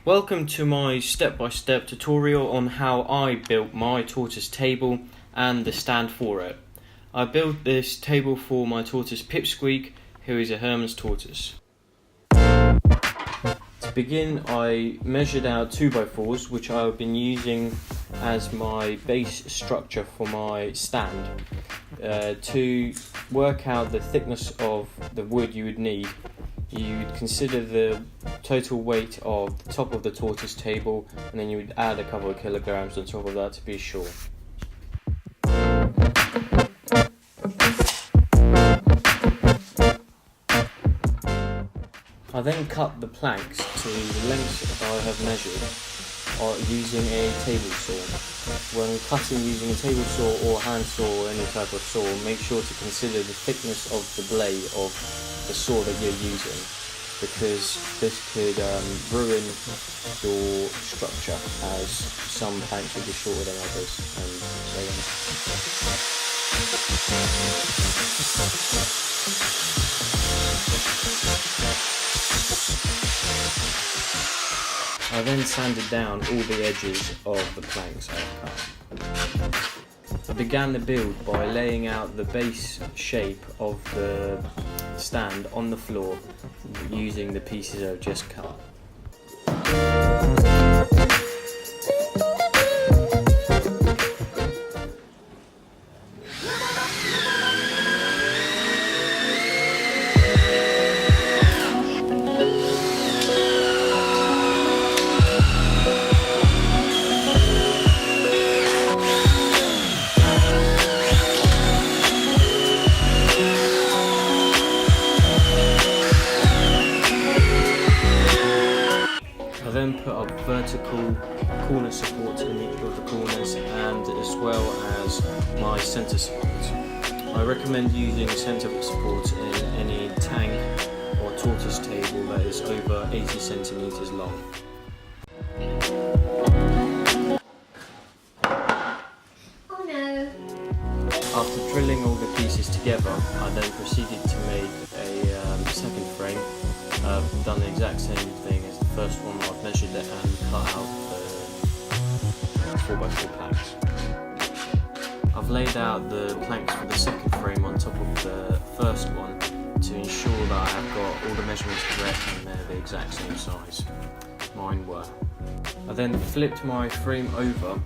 Welcome to my step-by-step tutorial on how I built my tortoise table and the stand for it. I built this table for my tortoise Pipsqueak, who is a Hermann's tortoise. To begin, I measured out 2x4s, which I've been using as my base structure for my stand. To work out the thickness of the wood you would need, you'd consider the total weight of the top of the tortoise table, and then you would add a couple of kilograms on top of that to be sure. I then cut the planks to the lengths I have measured using a table saw. When cutting using a table saw or hand saw or any type of saw, make sure to consider the thickness of the blade of the saw that you're using, because this could ruin your structure, as some planks will be shorter than others and so on. I then sanded down all the edges of the planks I've cut. I began the build by laying out the base shape of the stand on the floor using the pieces I've just cut. I then put up vertical corner supports in each of the corners, and as well as my centre supports. I recommend using centre supports in any tank or tortoise table that is over 80 centimeters long. Oh no! After drilling all the pieces together, I then proceeded to make a second frame. I've done the exact same thing as the first one. I've measured it and cut out the 4x4 planks. I've laid out the planks for the second frame on top of the first one to ensure that I've got all the measurements correct and they're the exact same size. Mine were. I then flipped my frame over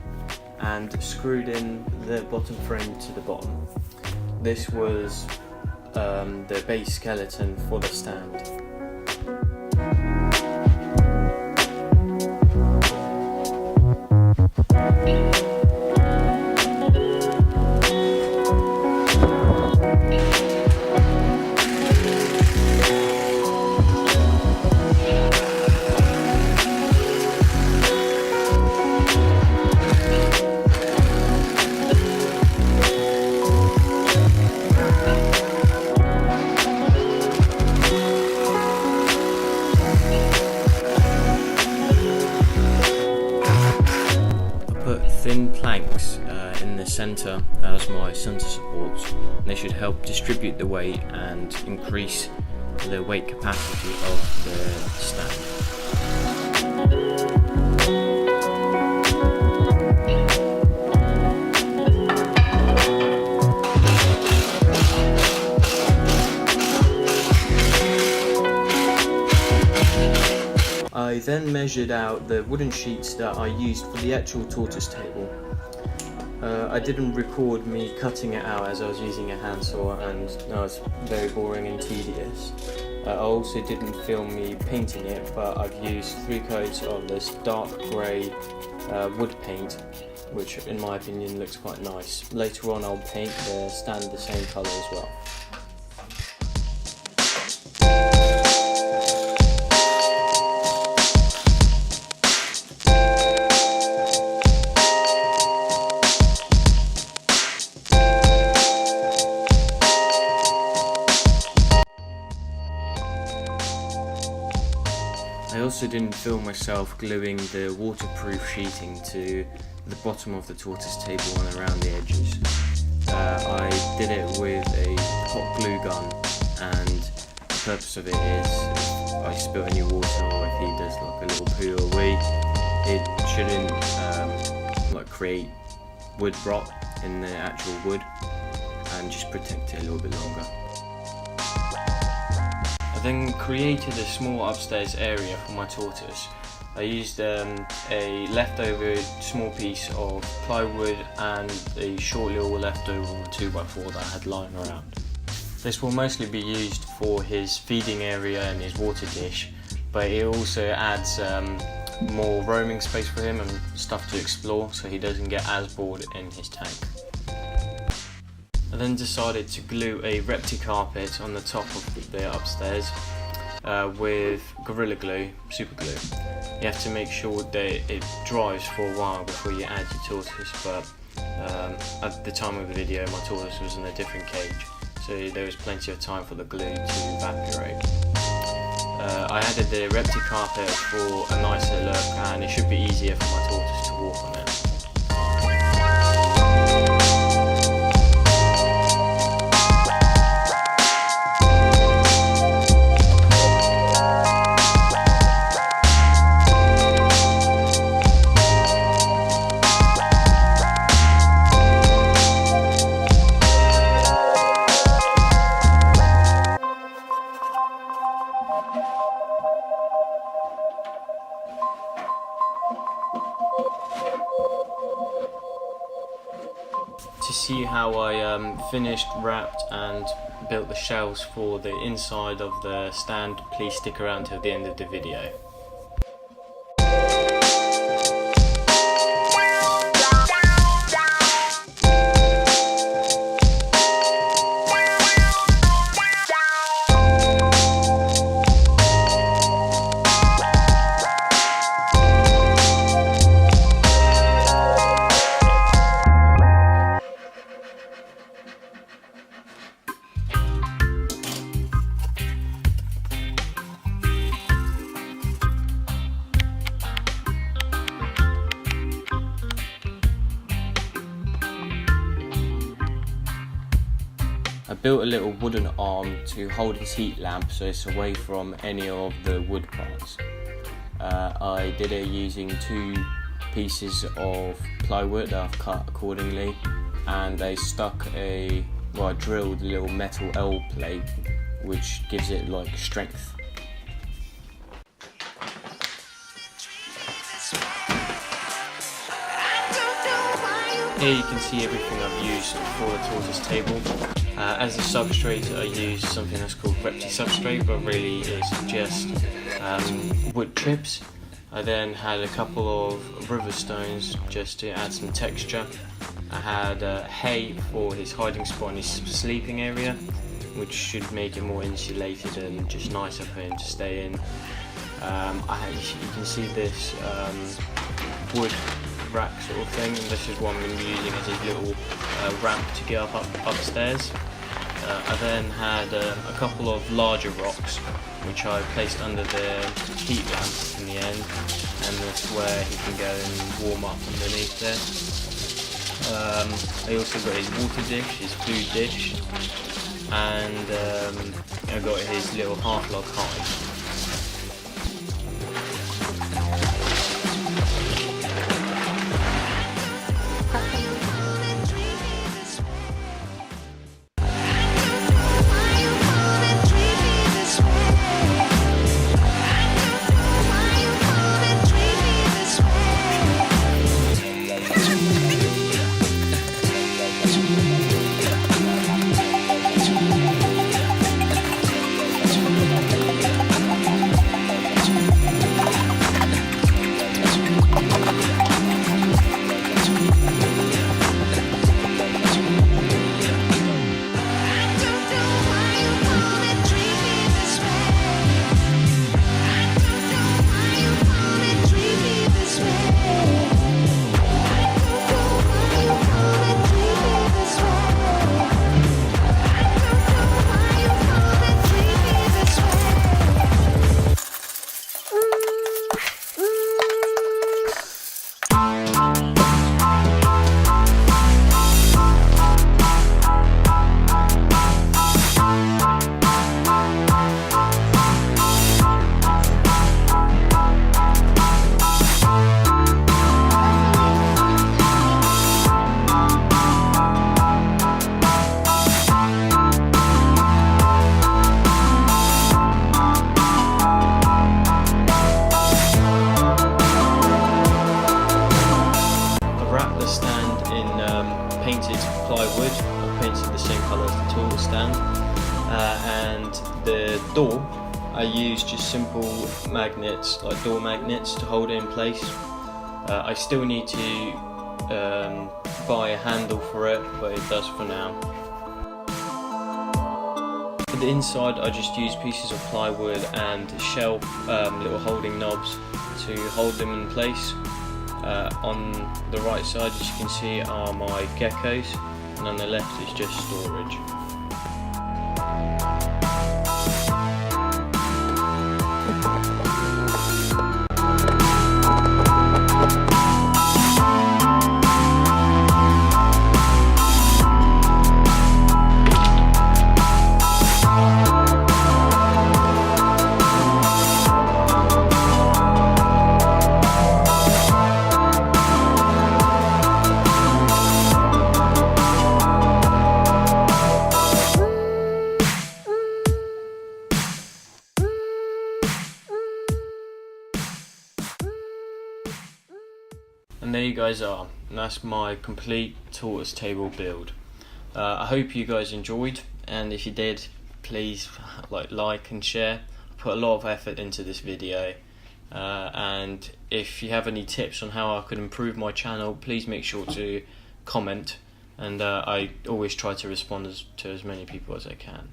and screwed in the bottom frame to the bottom. This was the base skeleton for the stand. Thin planks in the centre as my centre supports. They should help distribute the weight and increase the weight capacity of the stand. I then measured out the wooden sheets that I used for the actual tortoise table. I didn't record me cutting it out as I was using a handsaw, and it was very boring and tedious. I also didn't film me painting it, but I've used 3 coats of this dark grey wood paint, which in my opinion looks quite nice. Later on I'll paint the stand the same colour as well. I also didn't film myself gluing the waterproof sheeting to the bottom of the tortoise table and around the edges. I did it with a hot glue gun, and the purpose of it is if I spill any water or if he does like a little poo or wee, it shouldn't like create wood rot in the actual wood, and just protect it a little bit longer. I then created a small upstairs area for my tortoise. I used a leftover small piece of plywood and a short little leftover 2x4 that I had lying around. This will mostly be used for his feeding area and his water dish, but it also adds more roaming space for him and stuff to explore, so he doesn't get as bored in his tank. I then decided to glue a repti carpet on the top of the upstairs with Gorilla Glue, super glue. You have to make sure that it dries for a while before you add your tortoise, but at the time of the video my tortoise was in a different cage, so there was plenty of time for the glue to evaporate. I added the repti carpet for a nicer look, and it should be easier for my tortoise to walk on it. To see how I finished, wrapped and built the shelves for the inside of the stand, please stick around till the end of the video. I built a little wooden arm to hold his heat lamp so it's away from any of the wood parts. I did it using 2 pieces of plywood that I've cut accordingly, and I I drilled a little metal L plate which gives it like strength. Here you can see everything I've used for the tortoise table. As a substrate I used something that's called repti substrate, but really it's just wood chips. I then had a couple of river stones just to add some texture. I had hay for his hiding spot in his sleeping area, which should make it more insulated and just nicer for him to stay in. You can see this wood rack sort of thing, and this is what I'm going to be using as his little ramp to get upstairs. I then had a couple of larger rocks which I placed under the heat lamp in the end, and that's where he can go and warm up underneath there. I also got his water dish, his food dish, and I got his little half-log hide. plywood. I painted the same colour as the toilet stand, and the door I used just simple magnets, like door magnets, to hold it in place. I still need to buy a handle for it, but it does for now. For the inside, I just used pieces of plywood and shelf little holding knobs to hold them in place. On the right side, as you can see, are my geckos, and on the left is just storage. And there you guys are, and that's my complete tortoise table build. I hope you guys enjoyed, and if you did, please like and share. I put a lot of effort into this video, and if you have any tips on how I could improve my channel, please make sure to comment, and I always try to respond to as many people as I can.